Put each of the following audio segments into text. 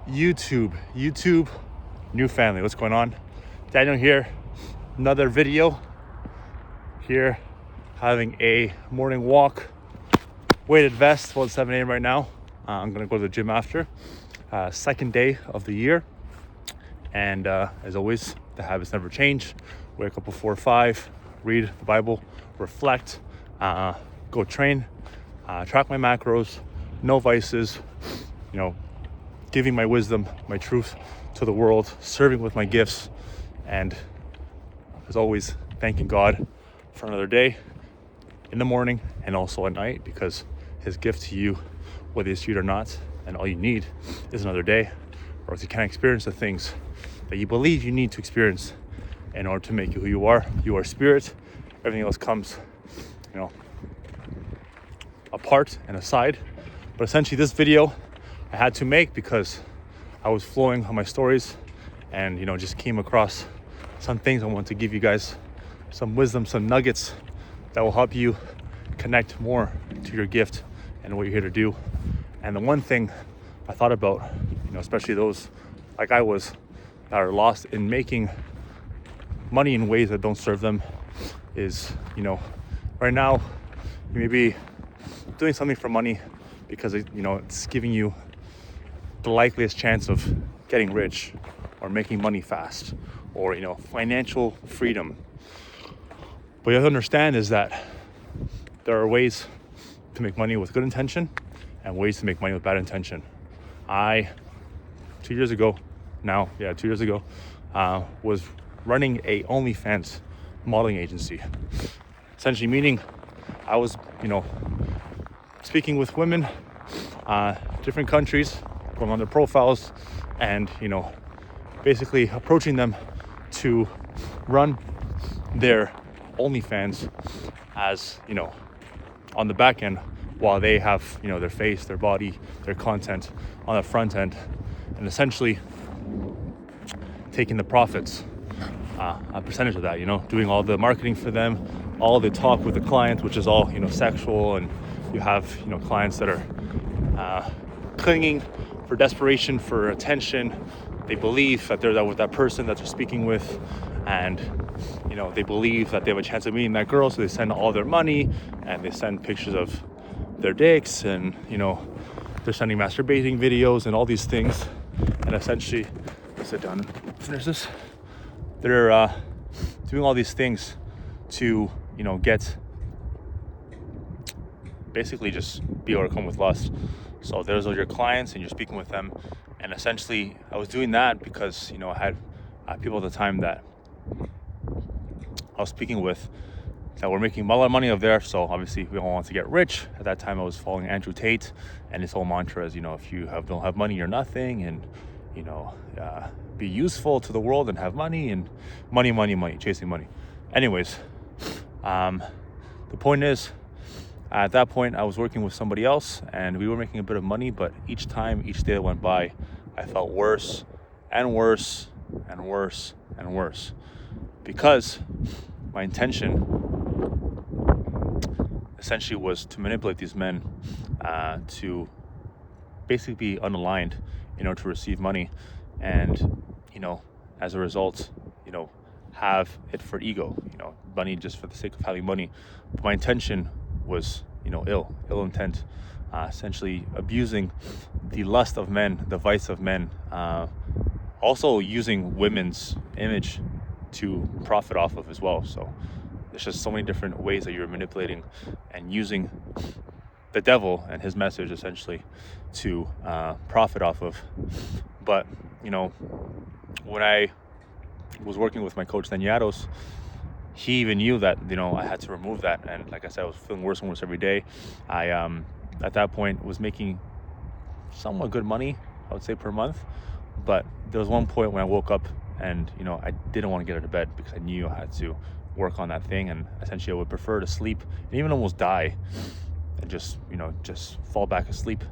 YouTube, new family. What's going on? Daniel here. Another video here, having a morning walk. Weighted vest. Well, it's 7 a.m. right now. I'm gonna go to the gym after. Second day of the year, and as always, the habits never change. Wake up before 5, read the Bible, reflect, go train, track my macros, no vices, giving my wisdom, my truth to the world, serving with my gifts, and as always, thanking God for another day in the morning and also at night, because his gift to you, whether you see it or not, and all you need is another day, or if you can't experience the things that you believe you need to experience in order to make you who you are. You are spirit. Everything else comes, apart and aside. But essentially, this video I had to make because I was flowing on my stories and just came across some things. I want to give you guys some wisdom, some nuggets that will help you connect more to your gift and what you're here to do. And the one thing I thought about, especially those like I was, that are lost in making money in ways that don't serve them, is, right now you may be doing something for money because it's giving you the likeliest chance of getting rich or making money fast, or financial freedom. What you have to understand is that there are ways to make money with good intention and ways to make money with bad intention. 2 years ago was running a OnlyFans modeling agency. Essentially meaning I was, speaking with women, different countries, going on their profiles, and, basically approaching them to run their OnlyFans as, on the back end, while they have, their face, their body, their content on the front end, and essentially taking the profits, a percentage of that, doing all the marketing for them, all the talk with the client, which is all, sexual, and you have, clients that are clinging for desperation, for attention. They believe that they're with that person that they're speaking with, and they believe that they have a chance of meeting that girl, so they send all their money and they send pictures of their dicks, and they're sending masturbating videos and all these things. And essentially, sit down and finish this. They're doing all these things to get, basically just be overcome with lust. So those are your clients and you're speaking with them. And essentially I was doing that because I had people at the time that I was speaking with that were making a lot of money over there. So obviously we all want to get rich. At that time I was following Andrew Tate, and his whole mantra is, if you don't have money, you're nothing, and be useful to the world and have money, and money, chasing money. Anyways, the point is, at that point I was working with somebody else and we were making a bit of money, but each day that went by, I felt worse and worse and worse and worse, because my intention essentially was to manipulate these men to basically be unaligned in order to receive money, and as a result have it for ego, money just for the sake of having money. But my intention was ill intent, essentially abusing the lust of men, the vice of men, also using women's image to profit off of as well. So there's just so many different ways that you're manipulating and using the devil and his message essentially to profit off of. But when I was working with my coach Daniados, he even knew that I had to remove that. And like I said, I was feeling worse and worse every day. I at that point was making somewhat good money, I would say, per month. But there was one point when I woke up and I didn't want to get out of bed because I knew I had to work on that thing, and essentially I would prefer to sleep and even almost die and just fall back asleep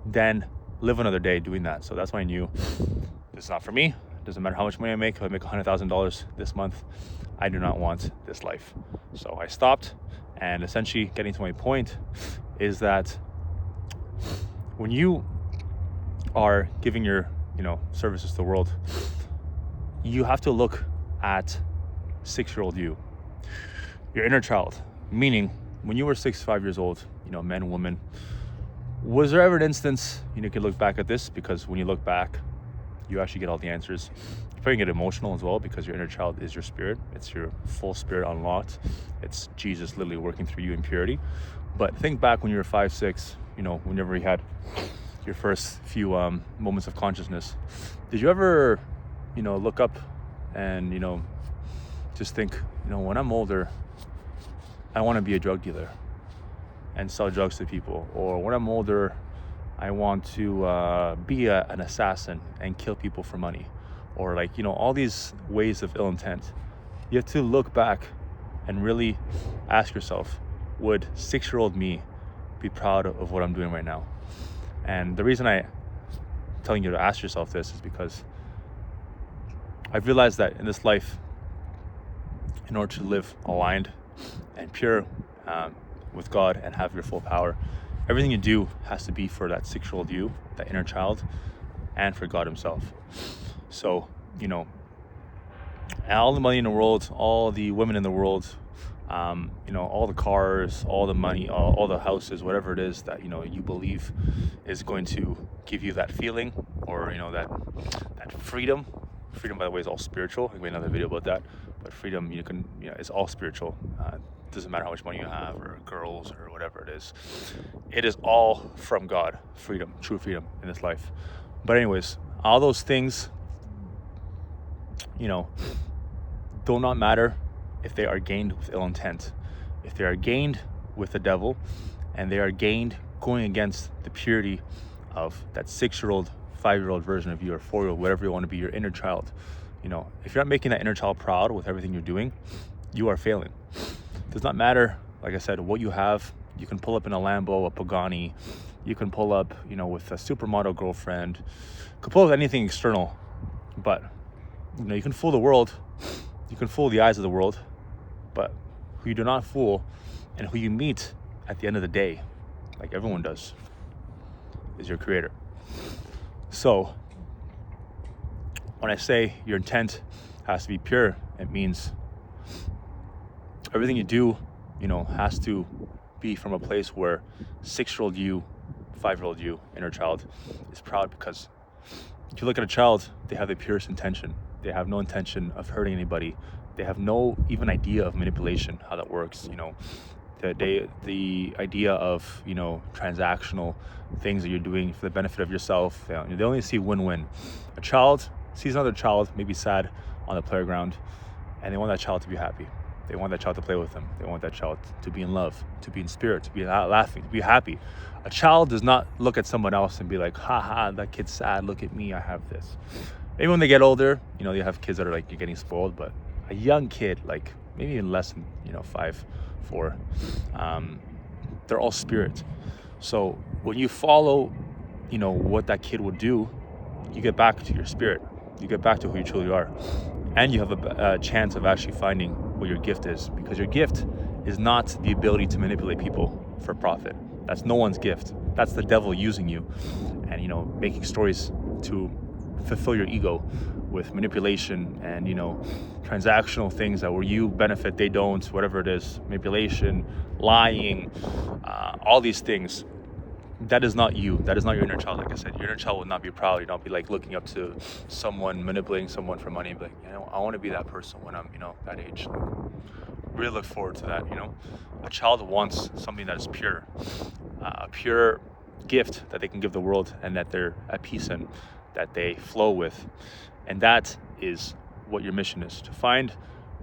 than live another day doing that. So that's when I knew this is not for me. Doesn't matter how much money I make. If I make $100,000 this month, I do not want this life. So I stopped, and essentially getting to my point is that when you are giving your services to the world, you have to look at 6-year-old you, your inner child. Meaning, when you were 5 years old, men, women, was there ever an instance, you could look back at this? Because when you look back, you actually get all the answers. You probably get emotional as well, because your inner child is your spirit. It's your full spirit unlocked. It's Jesus literally working through you in purity. But think back when you were 5, 6, whenever you had your first few moments of consciousness. Did you ever, look up and, just think, when I'm older, I want to be a drug dealer and sell drugs to people? Or when I'm older, I want to be an assassin and kill people for money? Or all these ways of ill intent. You have to look back and really ask yourself, would 6-year-old me be proud of what I'm doing right now? And the reason I'm telling you to ask yourself this is because I've realized that in this life, in order to live aligned and pure with God and have your full power, everything you do has to be for that 6-year-old you, that inner child, and for God himself. So, all the money in the world, all the women in the world, all the cars, all the money, all the houses, whatever it is that, you believe is going to give you that feeling, or, that freedom. Freedom, by the way, is all spiritual. I made another video about that. But freedom, is all spiritual. Doesn't matter how much money you have, or girls, or whatever it is. It is all from God. Freedom, true freedom in this life. But anyways, all those things, do not matter if they are gained with ill intent. If they are gained with the devil, and they are gained going against the purity of that 6-year-old, 5-year-old version of you, or 4-year-old, whatever you want to be, your inner child. If you're not making that inner child proud with everything you're doing, you are failing. It does not matter, like I said, what you have. You can pull up in a Lambo, a Pagani. You can pull up, with a supermodel girlfriend. You can pull up anything external. But, you can fool the world. You can fool the eyes of the world. But who you do not fool, and who you meet at the end of the day, like everyone does, is your creator. So, when I say your intent has to be pure, it means everything you do, has to be from a place where 6-year-old you, 5-year-old you, inner child, is proud. Because if you look at a child, they have the purest intention. They have no intention of hurting anybody. They have no even idea of manipulation, how that works. The idea of transactional things that you're doing for the benefit of yourself. They only see win-win. A child sees another child maybe sad on the playground, and they want that child to be happy. They want that child to play with them. They want that child to be in love, to be in spirit, to be laughing, to be happy. A child does not look at someone else and be like, ha, that kid's sad, look at me, I have this. Maybe when they get older, you have kids that are like, you're getting spoiled. But a young kid, like maybe even less than 5, 4, they're all spirit. So when you follow what that kid would do, you get back to your spirit. You get back to who you truly are. And you have a chance of actually finding what your gift is. Because your gift is not the ability to manipulate people for profit. That's no one's gift. That's the devil using you and making stories to fulfill your ego with manipulation and transactional things that where you benefit, they don't, whatever it is, manipulation, lying, all these things. That is not you. That is not your inner child. Like I said, your inner child will not be proud. You don't be like looking up to someone, manipulating someone for money, and be like, I want to be that person when I'm that age. Like, really look forward to that. A child wants something that is pure, a pure gift that they can give the world, and that they're at peace in, that they flow with. And that is what your mission is, to find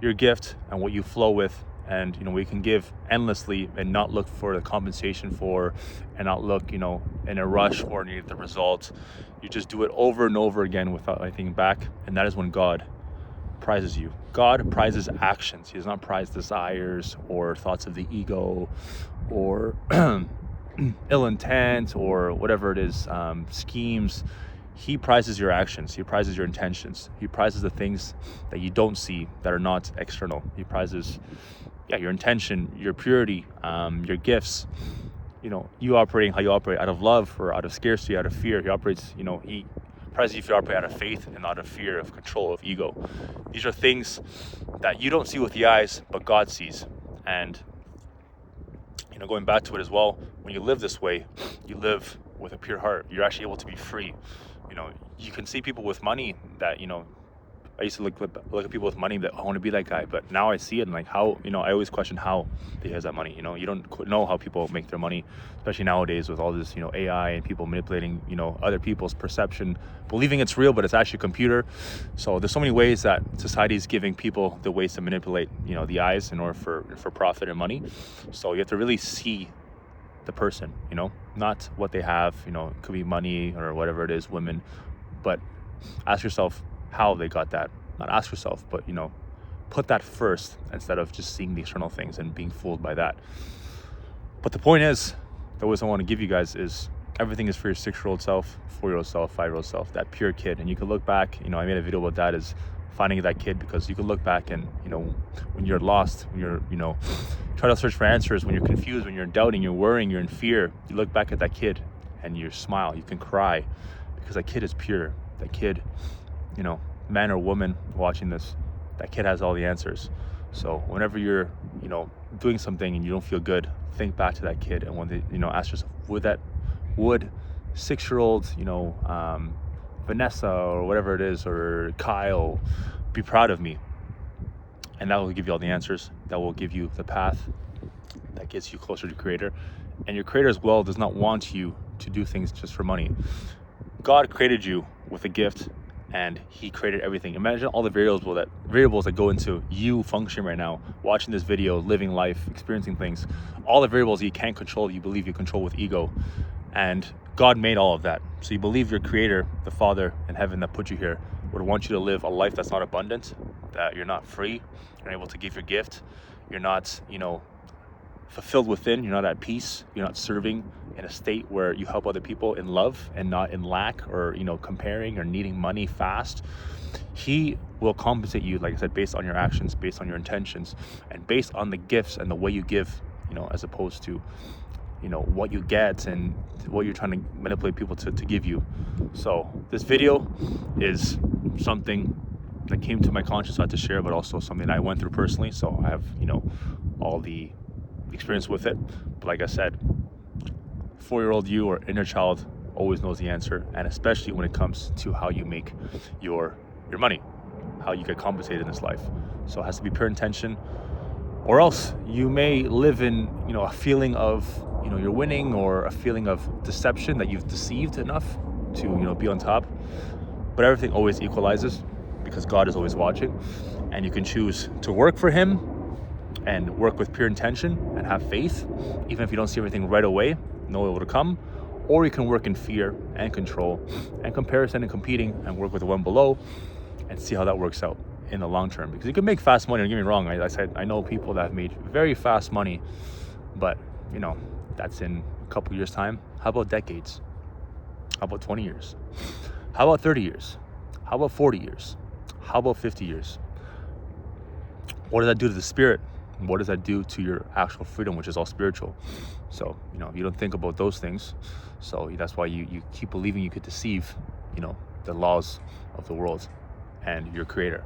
your gift and what you flow with. And we can give endlessly and not look for the compensation for, and not look in a rush or need the result. You just do it over and over again without anything back, and that is when God prizes you. God prizes actions. He does not prize desires or thoughts of the ego or ill intent or whatever it is, schemes. He prizes your actions. He prizes your intentions. He prizes the things that you don't see, that are not external. He prizes your intention, your purity, your gifts. You operating how you operate, out of love or out of scarcity, out of fear. He operates, he Precisely if you operate out of faith and not out of fear, of control, of ego. These are things that you don't see with the eyes, but God sees. And going back to it as well, when you live this way, you live with a pure heart. You're actually able to be free. You can see people with money that, I used to look at people with money that I want to be that guy, but now I see it and like how, I always question how they has that money. You don't know how people make their money, especially nowadays with all this, AI and people manipulating, other people's perception, believing it's real, but it's actually a computer. So there's so many ways that society is giving people the ways to manipulate, the eyes in order for profit and money. So you have to really see the person, not what they have, it could be money or whatever it is, women, but ask yourself how they got that. Not ask yourself, but put that first instead of just seeing the external things and being fooled by that. But the point is, the wisdom I want to give you guys is everything is for your 6-year-old self, 4-year-old self, 5-year-old self, that pure kid. And you can look back, I made a video about that, is finding that kid, because you can look back and when you're lost, when you're try to search for answers, when you're confused, when you're doubting, you're worrying, you're in fear, you look back at that kid and you smile, you can cry, because that kid is pure. That kid, man or woman watching this, that kid has all the answers. So whenever you're doing something and you don't feel good, think back to that kid, and when they ask yourself, would 6-year-old Vanessa or whatever it is, or Kyle, be proud of me? And that will give you all the answers. That will give you the path that gets you closer to Creator. And your Creator as well does not want you to do things just for money. God created you with a gift, and He created everything. Imagine all the variables that go into you functioning right now, watching this video, living life, experiencing things. All the variables you can't control, you believe you control with ego. And God made all of that. So you believe your Creator, the Father in heaven that put you here, would want you to live a life that's not abundant, that you're not free, you're not able to give your gift, you're not, fulfilled within, you're not at peace, you're not serving in a state where you help other people in love and not in lack or, comparing or needing money fast. He will compensate you, like I said, based on your actions, based on your intentions, and based on the gifts and the way you give, as opposed to, what you get and what you're trying to manipulate people to give you. So this video is something that came to my conscience, I had to share, but also something I went through personally. So I have, all the experience with it. But like I said, 4-year-old you or inner child always knows the answer, and especially when it comes to how you make your money, how you get compensated in this life. So it has to be pure intention, or else you may live in a feeling of you're winning, or a feeling of deception, that you've deceived enough to be on top. But everything always equalizes, because God is always watching, and you can choose to work for Him and work with pure intention and have faith, even if you don't see everything right away, know it will come. Or you can work in fear and control and comparison and competing, and work with the one below and see how that works out in the long term. Because you can make fast money, don't get me wrong. I said, I know people that have made very fast money, but that's in a couple years time. How about decades? How about 20 years? How about 30 years? How about 40 years? How about 50 years? What does that do to the spirit? What does that do to your actual freedom, which is all spiritual? So, you don't think about those things. So that's why you keep believing you could deceive, the laws of the world and your Creator.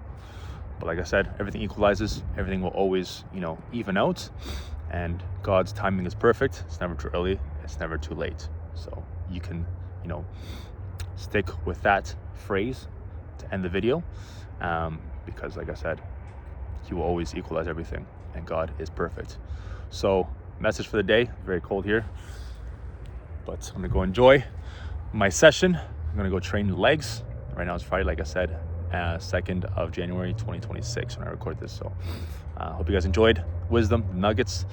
But like I said, everything equalizes. Everything will always, even out. And God's timing is perfect. It's never too early. It's never too late. So you can, stick with that phrase to end the video. Because like I said, He will always equalize everything, and God is perfect. So message for the day, very cold here, but I'm gonna go enjoy my session. I'm gonna go train legs. Right now it's Friday, like I said, 2nd of January 2026 when I record this. So hope you guys enjoyed wisdom nuggets,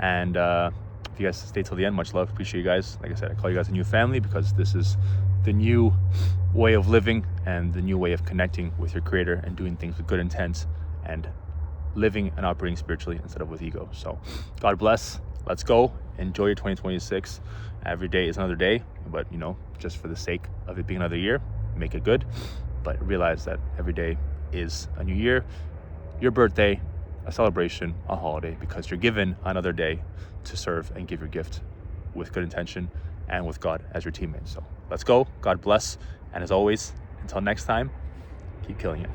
and if you guys stay till the end, much love, appreciate you guys. Like I said, I call you guys a new family, because this is the new way of living and the new way of connecting with your Creator and doing things with good intent and living and operating spiritually instead of with ego. So God bless. Let's go. Enjoy your 2026. Every day is another day, but just for the sake of it being another year, make it good. But realize that every day is a new year, your birthday, a celebration, a holiday, because you're given another day to serve and give your gift with good intention and with God as your teammate. So let's go. God bless, And as always, until next time, keep killing it.